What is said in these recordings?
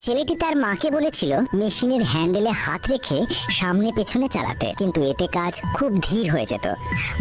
ছেলেটি তার মাকে বলেছিল মেশিনের হ্যান্ডেলে হাত রেখে সামনে পেছনে চালাতে, কিন্তু এতে কাজ খুব ধীর হয়ে যেত।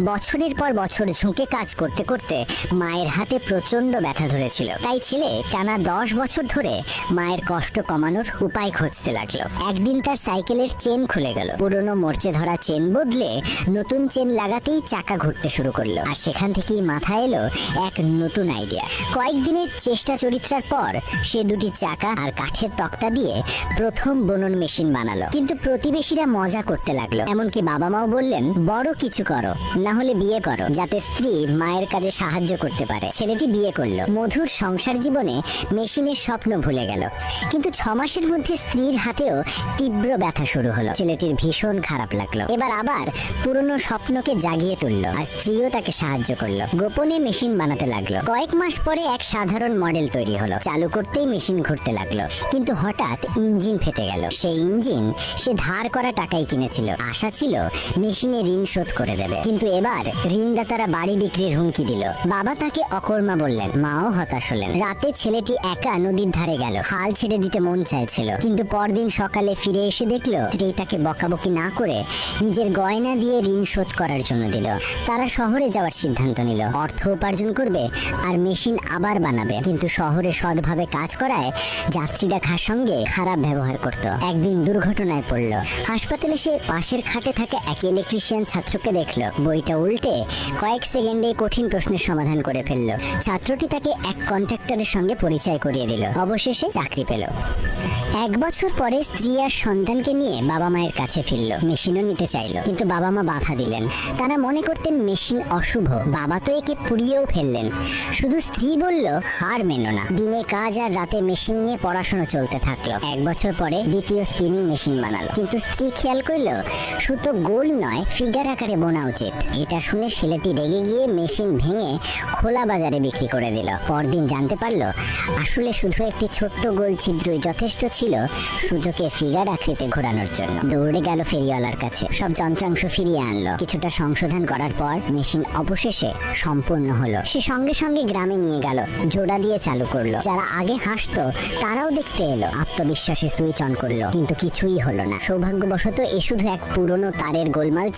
বছরের পর বছর ঝুঁকে কাজ করতে করতে মায়ের হাতে প্রচন্ড ব্যথা ধরেছিল। তাই ছেলে টানা 10 বছর ধরে মায়ের কষ্ট কমানোর উপায় খুঁজতে লাগলো। একদিন তার সাইকেলের চেন খুলে গেল। পুরনো মরচে ধরা চেন বদলে নতুন চেন লাগাতেই চাকা ঘুরতে শুরু করলো। আর সেখান থেকেই মাথায় এলো এক নতুন আইডিয়া। কয়েকদিনের চেষ্টা চরিত্রার পর সে দুটি চাকা আর কাঠের তক্তা দিয়ে প্রথম বুনন মেশিন বানালো। কিন্তু প্রতিবেশীরা মজা করতে লাগলো, এমনকি বাবা মাও বললেন, বড় কিছু করো, না হলে বিয়ে করো, যাতে স্ত্রী মায়ের কাজে সাহায্য করতে পারে। ছেলেটি বিয়ে করলো। মধুর সংসার জীবনে মেশিনের স্বপ্ন ভুলে গেল। কিন্তু 6 মাসের মধ্যে স্ত্রীর হাতেও তীব্র ব্যথা শুরু হলো। ছেলেটির ভীষণ খারাপ লাগলো। এবার আবার পুরনো স্বপ্নকে জাগিয়ে তুললো, আর স্ত্রীও তাকে সাহায্য করলো। গোপনে মেশিন বানাতে লাগলো। কয়েক মাস পরে এক সাধারণ মডেল তৈরি হলো। চালু করতেই মেশিন ঘুরতে লাগলো। কিন্তু হঠাৎ ইঞ্জিন ফেটে গেল। সেই ইঞ্জিন সে ধার করা টাকায় কিনেছিল। আশা ছিল মেশিনে ঋণ শোধ করে দেবে, কিন্তু এবার ঋণদাতারা বাড়ি বিক্রির হুমকি দিল। বাবা তাকে অকর্মা বললেন, মাও হতাশ হলেন। রাতে ছেলেটি একা নদীর ধারে গেল। হাল ছেড়ে দিতে মন চাইছিল, কিন্তু পরদিন সকালে ফিরে এসে দেখলো স্ত্রী তাকে বকাবকি না করে নিজের গয়না দিয়ে ঋণ শোধ করার জন্য দিল। তারা শহরে যাওয়ার সিদ্ধান্ত নিল। অর্থ উপার্জন করবে আর মেশিন আবার বানাবে। কিন্তু শহরে সৎভাবে কাজ করায় যাত্রীরা সঙ্গে খারাপ ব্যবহার করত। একদিন দুর্ঘটনায় পড়ল। হাসপাতালে সে পাশের খাটে থাকা এক ইলেকট্রিশিয়ান ছাত্রকে দেখলো। বইটা উল্টে কয়েক সেকেন্ডে কঠিন প্রশ্নের সমাধান করে ফেললো। ছাত্রটি তাকে এক কন্ট্রাক্টরের সঙ্গে পরিচয় করিয়ে দিল। অবশেষে চাকরি পেল। 1 বছর পরে স্ত্রী আর সন্তানকে নিয়ে বাবা মায়ের কাছে ফিরল। মেশিনও নিতে চাইলো, কিন্তু বাবা মা বাধা দিলেন। তারা মনে করতেন মেশিন অশুভ। বাবা তো একে পুড়িয়েও ফেললেন। শুধু স্ত্রী বলল, হার মেনো না। দিনে কাজ আর রাতে মেশিন নিয়ে পড়াশোনা চলতে থাকলো। 1 বছর পরে দ্বিতীয় স্পিনিং মেশিন বানালো। কিন্তু স্ত্রী খেয়াল করলো সুতো গোল নয়, ফিগার আকারে বোনা উচিত। এটা শুনে ছেলেটি রেগে গিয়ে মেশিন ভেঙে খোলা বাজারে বিক্রি করে দিল। পরদিন জানতে পারলো আসলে শুধু একটি ছোট্ট গোল ছিদ্রই যথেষ্ট ছিল সুতোকে ফিগার আকৃতিতে ঘোরানোর জন্য। দৌড়ে গেল ফেরিওয়ালার কাছে, সব যন্ত্রাংশ ফিরিয়ে আনলো। কিছুটা সংশোধন করার পর মেশিন অবশেষে সম্পূর্ণ হলো। সে সঙ্গে সঙ্গে গ্রামে নিয়ে গেল, জোড়া দিয়ে চালু করলো। যারা আগে হাসতো তারাও দেখতে এলো। আত্মবিশ্বাসে সুইচ অন করলো, কিন্তু কিছুই হলো না। সৌভাগ্যবশত এ শুধু এক পুরনো তারের গোলমাল